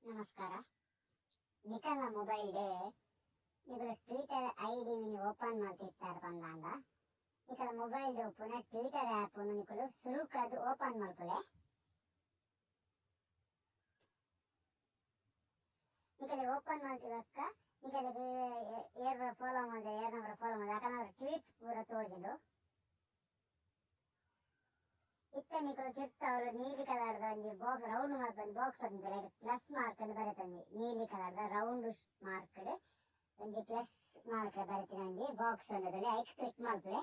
ನಮಸ್ಕಾರ. ನಿಖಲ್ನ ಮೊಬೈಲ್ ಡೆ ನಿಕಲ ಟ್ವಿಟರ್ ಐಡಿ ಮಿನಿ ಓಪನ್ ಮಾಡ್ತಿರ್ತಾರೆ ಬಂದಾಂಡ ನಿಕಲ ಮೊಬೈಲ್ ಡೆ ಉಪ್ಪುನ ಟ್ವಿಟರ್ ಆ್ಯಪ್ ನಿಕಲು ಸುರುಕದು ಓಪನ್ ಮಾಡ್ಪುಲೆ ನಿಕಲಿಗೆ ಓಪನ್ ಮಾಡ್ತಿವಕ್ಕ ನಿಕಲಿಗೆ ಏರ್ ಫಾಲೋ ಮಾಡಿದೆ ಏರ್ನವರ ಫಾಲೋ ಮಾಡಿದೆ ಅಕನವರ ಟ್ವೀಟ್ಸ್ ಪೂರ ತೋಜಿಲು ಇತ್ತ ನಿಕಲು ತಿರ್ತವರು ನೀಲಿ ಕಲರ್ದ ಒಂಜಿ ಬಾಕ್ಸ್ ರೌಂಡ್ ಮಾರ್ಕ್ ಒಂಜಿ ಬಾಕ್ಸ್ ಅಂತಾರೆ ಪ್ಲಸ್ ಮಾರ್ಕ್ ಅಂತ ಬರೆತಂಜಿ ನೀಲಿ ಕಲರ್ದ ರೌಂಡ್ ಮಾರ್ಕ್ ಒಂಜಿ ಪ್ಲಸ್ ಮಾರ್ಕ್ ಬರೆತಿನ ಒಂಜಿ ಬಾಕ್ಸ್ ಅನ್ನೋದಲ್ಲಿ ಐಕ್ ಕ್ಲಿಕ್ ಮಾಡ್ಪೆ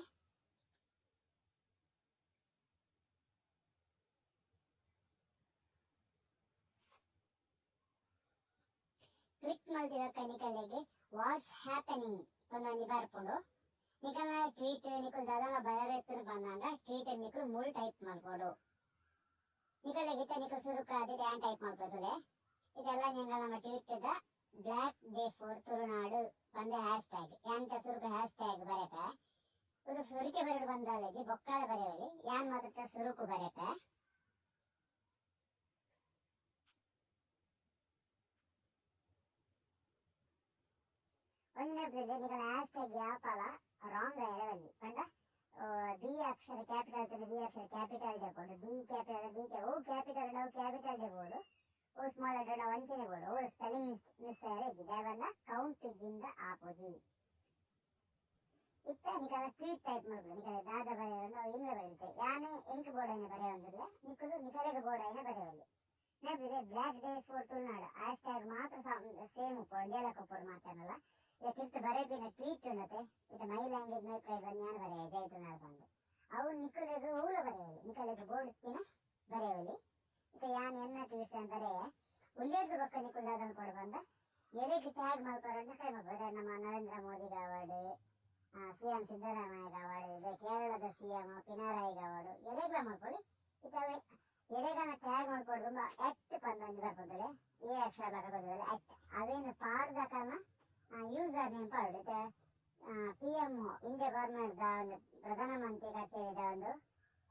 ಕ್ಲಿಕ್ ಮಾಡಿದಕ್ಕ ನಿಕಲಿಗೆ ವಾಟ್ಸ್ ಹ್ಯಾಪನಿಂಗ್ ಒಂದೊಂದು ಬರ್ಪುಂಡು ನಿಕಲ ಟ್ವೀಟ್ ನಿಕಲು ದಾದಾನ ಬರೆತ್ತಿನ ಬಂದಾಂಡ ಟ್ವೀಟ್ ನಿಕಲು ಮೂರು ಟೈಪ್ ಮಾಡ್ಬೋದು ನಿಕಲಿಗೆ ನಿಕಲು ಸುರುಕಾದ ಡ್ಯಾನ್ ಟೈಪ್ ಮಾಡ್ಬೋದುಲೆ ಇದೆಲ್ಲ ನಿಂಗ ನಮ್ಮ tweet black day for Tulunadu ಬಂದ ಹ್ಯಾಶ್ ಟ್ಯಾಗ್ ಯಾನ್ ಸುರುಕ ಹ್ಯಾಶ್ ಟ್ಯಾಗ್ ಬರೆಪ ಇದು ಸುರಿಕೆ ಬರೆದು ಬಂದಾಲಜಿ ಬೊಕ್ಕಾಲ ಬರೆಯಲಿ ಯಾನ್ ಮಾತ್ರ ಸುರುಕು ಬರೆಪ ಒಂದನೇದಲ್ಲಿ ನಿಕಲ ಹ್ಯಾಶ್ ಟ್ಯಾಗ್ ಯಾಪಲ ರಾಂಗ್ ಇರವಲ್ಲಿ ಪಂಡ ಬಿ ಅಕ್ಷರ ಕ್ಯಾಪಿಟಲ್ ಬಿ ಅಕ್ಷರ ಕ್ಯಾಪಿಟಲ್ ಡೆ ಬೋಡು D capital D O capital ನಾವು ಕ್ಯಾಪಿಟಲ್ ಡೆ ಬೋಡು ಓ ಸ್ಮಾಲ್ ಲೆಟರ್ ನಾವು ಅಂಚನೆ ಬೋಡು ಓ ಸ್ಪೆಲ್ಲಿಂಗ್ ಮಿಸ್ ಇಜ್ಜಿ ದೇವನ್ನ ಕೌಂಟ್ ಜಿಂದ ಆಪೋಜಿ ಇತ್ತ ನಿಕಲ ಟ್ವೀಟ್ ಟೈಪ್ ಮಾಡ್ಬೋದು ನಿಕಲ ದಾದ ಬರೆಯೋದು ನಾವು ಇಲ್ಲ ಬರೀತೆ ಯಾನೆ ಎಂಕ್ ಬೋರ್ಡೈನ ಬರೆಯೋದಿಲ್ಲ ನಿಕಲು ನಿಕಲೆಗೆ ಬೋರ್ಡೈನ ಬರೆಯೋಲಿ ನೆನಪಿದ್ರೆ black day for Tulunadu hashtag ಮಾತ್ರ ಸೇಮ್ ಉಪ್ಪು ಜೇಲಕೊಪ್ಪಡು ಮಾತಾಡಲ್ಲ ಇದಕ್ಕಿರ್ತು ಬರೆಪಿನ ಟ್ವೀಟ್ ಉಂಡತೆ ಇದು ಮೈ ಲ್ಯಾಂಗ್ವೇಜ್ ಮೈ ಪ್ರೈಡ್ ಬಂದು ನಾನು ಬರೆಯ ಜೈ ತುಳುನಾಡು ಬಂದು ಅವು ನಿಕಲೆಗೆ ಊಲ ಬರೆಯೋಲಿ ನಿಕಲೆಗೆ ಬೋರ್ಡ್ತಿನ ಬರೆಯೋಲಿ ಇದು ಯಾನ್ ಎನ್ನ ಟ್ವೀಟ್ಸ್ ಅಂತ ಬರೆಯ ಉಲ್ಲೇಖ ಬೊಕ್ಕ ನಿಕುಲ್ ದಾದನ ಕೊಡ ಬಂದ ಎದಕ್ಕೆ ಟ್ಯಾಗ್ ಮಲ್ಪರಂಡ ಕೈ ಮಾಡ್ಬೋದು ನಮ್ಮ ನರೇಂದ್ರ ಮೋದಿ ಗಾವಾಡು ಸಿಎಂ ಸಿದ್ದರಾಮಯ್ಯ ಗಾವಾಡು ಇದೆ ಕೇರಳದ ಸಿಎಂ ಪಿಣರಾಯಿ ಗಾವಾಡು ಎಲೆಗ್ಲ ಮಲ್ಪೊಡಿ ಇತವೆ ಎಲೆಗನ ಟ್ಯಾಗ್ ಮಲ್ಪೊಡು ತುಂಬ ಎಟ್ ಪಂದೊಂಜಿ ಬರ್ಬೋದಲೆ ಏ ಅಕ್ಷರ ಬರ್ಬೋದಲೆ ಎಟ್ ಅವೇನು ಪಾಡ್ದ ಕಾಲ ಯೂಸರ್ ನೇಮ್ ಪಾಡು PM ಇಂಡಿಯಾ ಗವರ್ಮೆಂಟ್ ದ ಒಂದು ಪ್ರಧಾನಮಂತ್ರಿ ಕಚೇರಿದ ಒಂದು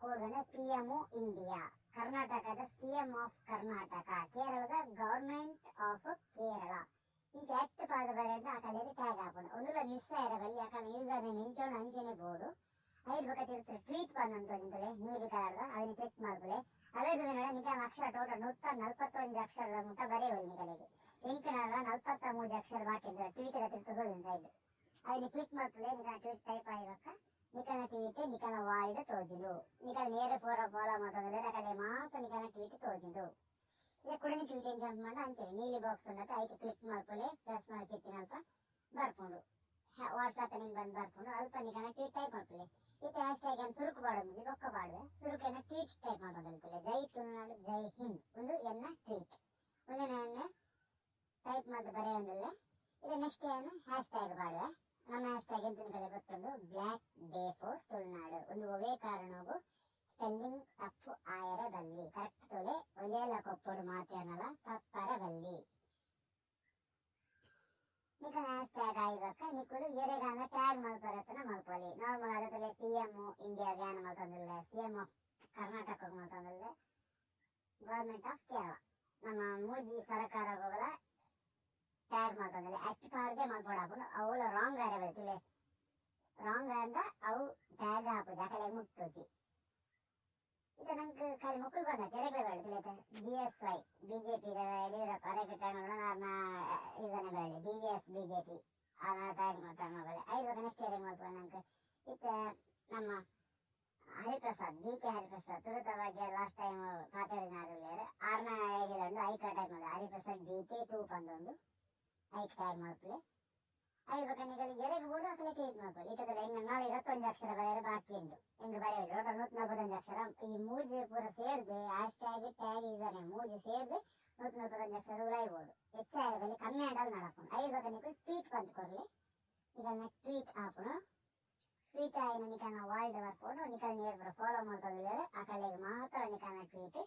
ಕೋಡ್ PM ಇಂಡಿಯಾ ಕರ್ನಾಟಕದ CM ಆಫ್ ಕರ್ನಾಟಕ ಕೇರಳದ ಗವರ್ಮೆಂಟ್ ಆಫ್ ಕೇರಳ ಇಂಚ ಎಟ್ ಪಾದ ಬರೆಂಡ ಆ ಕಲೆಗೆ ಟ್ಯಾಗ್ ಹಾಕೊಂಡು ಒಂದುಲ ಮಿಸ್ ಆಯಿರಬಲ್ಲಿ ಆ ಕಲೆ ಯೂಸರ್ ನೇಮ್ ಇಂಚೋಣ ಅಂಚನೆ ಬೋರ್ಡು ಐದು ಬಕತ್ತಿರ್ತಾರೆ ಟ್ವೀಟ್ ಬಂದಂತೋಜಿಂತಲೆ ನೀಲಿ ಕಲರ್ದ ಅವನು ಕ್ಲಿಕ್ ಮಾಡ್ಬಲೆ ಅವೇದು ನೋಡ ನಿಕಲ ಅಕ್ಷರ ಟೋಟಲ್ 141 ಅಕ್ಷರದ ಮುಟ್ಟ ಬರೆಯುವಲ್ಲಿ ನಿಕಲಿಗೆ ಎಂಕನಲ್ಲ 43 ಅಕ್ಷರ ಬಾಕಿ ಇದ್ದಾರೆ ಟ್ವೀಟ್ ತಿರ್ತೋದಿನ ಸೈಡ್ ಅವನು ಕ್ಲಿಕ್ ಮಾಡ್ಬಲೆ ನಿಕಲ ಟ್ವೀಟ್ ಟೈಪ್ ಆಯ್ವಕ್ಕ ನಿಕಲ ಟ್ವೀಟ್ ನಿಕಲ ವಾಲ್ಡ್ ತೋಜಿಲು ನಿಕಲ ನೇರ ಫಾಲೋ ಮಾಡ್ತಂದ್ರೆ ನಕಲೆ ಮಾತ್ರ ನಿಕಲ ಟ್ವೀಟ್ ತೋಜಿಲು ಇದ ಕೂಡ ಟ್ವೀಟ್ ಏನ್ ಜಂಪ್ ಮಾಡ ಅಂಚೆ ನೀಲಿ ಬಾಕ್ಸ್ ಉಂಡತ್ತೆ ಐಕೆ ಕ್ಲಿಕ್ ಮಾಡ್ಬಲೆ ಪ್ಲಸ್ ಮಾರ್ಕ್ ಎತ್ತಿನ ಅಲ್ಪ ಬರ್ಪುಂಡು ವಾಟ್ಸ್ಆಪ್ ನಿಂಗೆ ಬಂದು ಬರ್ಕೊಂಡು ಅಲ್ಪ ನಿಕಲ ಟ್ವೀಟ್ ಟೈಪ್ ಮಾಡ್ಬಲೆ ಇತ್ತ ಹ್ಯಾಶ್ ಟ್ಯಾಗ್ ಅನ್ನು ಸುರುಕು ಬಾಡೋದು ಬೊಕ್ಕ ಬಾಡುವೆ ಸುರುಕನ್ನ ಟ್ವೀಟ್ ಟೈಪ್ ಮಾಡ್ಬೋದಲ್ತಿಲ್ಲ ಜೈ ತುಳುನಾಡು ಜೈ ಹಿಂದ್ ಒಂದು ಎನ್ನ ಟ್ವೀಟ್ ಒಂದು ನನ್ನ ಟೈಪ್ ಮಾಡಿ ಬರೆಯೋದಿಲ್ಲ ಇದು ನೆಕ್ಸ್ಟ್ ಏನು ಹ್ಯಾಶ್ ಟ್ಯಾಗ್ ಬಾಡುವೆ ನಮ್ಮ ಹ್ಯಾಶ್ ಟ್ಯಾಗ್ ಎಂತ ನಿಕಲೆ ಗೊತ್ತುಂಡು ಬ್ಲಾಕ್ ಡೇ ಫಾರ್ ತುಳುನಾಡು ಒಂದು ಒವೇ ಕಾರಣವು ಸ್ಪೆಲ್ಲಿಂಗ್ ತಪ್ಪು ಆಯರ ಬಲ್ಲಿ ಕರೆಕ್ಟ್ ತೊಲೆ ಒಲೆಯಲ್ಲ ಕೊಪ್ಪಡು ಮಾತೇನಲ್ಲ ತಪ್ಪರ ಬಲ್ಲಿ ನಿಕಲ ಹ್ಯಾಶ್ ಟ್ಯಾಗ್ ಆಯ್ವಕ್ಕ ನಿಕಲು ಎರೆಗಾಲ ಟ್ಯಾಗ್ ಮಲ್ಪರತನ ಮಲ್ಪೊಲಿ ನಾರ್ಮಲ್ ಅದರಲ್ಲಿ PM ಇಂಡಿಯಾ ಜ್ಞಾನ ಮಲ್ತಂದಿಲ್ಲ CM ಆಫ್ ಕರ್ನಾಟಕ ಮಲ್ತಂದಿಲ್ಲ ಗವರ್ಮೆಂಟ್ ಆಫ್ ಕೇರಳ ನಮ್ಮ ಮೂಜಿ ಸರ್ಕಾರಗಳ ಟ್ಯಾಗ್ ಮಲ್ತಂದಿಲ್ಲ ಅಟ್ ಪಾಡ್ದೆ ಮಲ್ಪೊಡಾಪುಂಡು ಅವಳ ರಾಂಗ್ ಆರೆ ಬೈತಿಲೆ ರಾಂಗ್ ಅಂದ ಅವು ಟ್ಯಾಗ್ ಹಾಪುಜಿ ಅಕಲೆ ಮುಟ್ಟುಜಿ ಇದು ನಂಗೆ ಖಾಲಿ ಮುಕ್ಕಲು ಬಂದ ತೆರೆಗೆ ಬೆಳೆದಿಲ್ಲ BSY BJP ಯಡಿಯೂರಪ್ಪ ಅರೆಗೆ ಟ್ಯಾಗ್ ಮಾಡ್ಕೊಂಡು ಯೂಸನೆ ಬೆಳೆ DVS BJP ಅದನ್ನ ಟ್ಯಾಗ್ ಮಾಡ್ತಾರೆ ಐದು ನೆಕ್ಸ್ಟ್ ಏರಿಯಾ ಮಾಡ್ಬೋದು ನಂಗೆ ಇತ್ತ ನಮ್ಮ ಹರಿಪ್ರಸಾದ್ DK ಹರಿಪ್ರಸಾದ್ ತುರುತವಾಗಿ ಲಾಸ್ಟ್ ಟೈಮ್ ಪಾತೇರಿನಾರು ಆರ್ನ ಐಡಿಯಲ್ಲ ಐಕ ಟ್ಯಾಗ್ ಮಾಡಿದೆ ಹರಿಪ್ರಸಾದ್ DK 2 ಪಂದೊಂದು ಐಕ್ ಟ್ಯಾಗ್ ಮಾಡ್ತೀವಿ ಐದು ನಿಕಲಿಗೆ ಎರೆಗೆ ಬೋರ್ಡು ಅಕಲೆ ಟ್ವೀಟ್ ಮಾಡ್ಬೋದು ಇಕ್ಕದಲ್ಲಿ ಹೆಂಗೆ 21 ಅಕ್ಷರ ಬರೆಯಲು ಬಾಕಿ ಉಂಟು ಹೆಂಗೆ ಬರೆಯಲು ಟೋಟಲ್ 141 ಅಕ್ಷರ ಈ ಮೂಜಿ ಪೂರ ಸೇರ್ದು hashtag tag username ಮೂಜಿ ಸೇರ್ದು 141 ಅಕ್ಷರ ಉಲಾಯ್ಬೋದು ಹೆಚ್ಚಾಗದಲ್ಲಿ ಕಮ್ಮಿ ಆಡಲ್ ನಡಪುಂಡು ಐದು ನಿಕಲು ಟ್ವೀಟ್ ಬಂದು ಕೊರ್ಲಿ ನಿಕಲ್ನ ಟ್ವೀಟ್ ಆಪುನು ಟ್ವೀಟ್ ಆಯ್ನ ನಿಕಲ್ನ ವಾಲ್ಡ್ ಬರ್ಕೊಂಡು ನಿಕಲ್ ನೇರ್ ಫಾಲೋ ಮಾಡ್ತಂದಿದ್ದಾರೆ ಆ ಕಲೆಗೆ ಮಾತ್ರ ನಿಕಲ್ನ ಟ್ವೀಟ್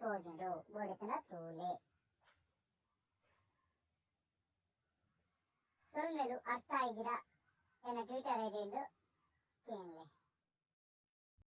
ತೋಜುಂಡು ಬೋಡಿತನ ತೂಲೆ ಸೊಲ್ಮೆಲು ಅರ್ಥ ಆಗಿದ ಎನ್ನ ಟ್ವಿಟರ್ ಐಡಿ ಉಂಡು ಕೇಳಲೆ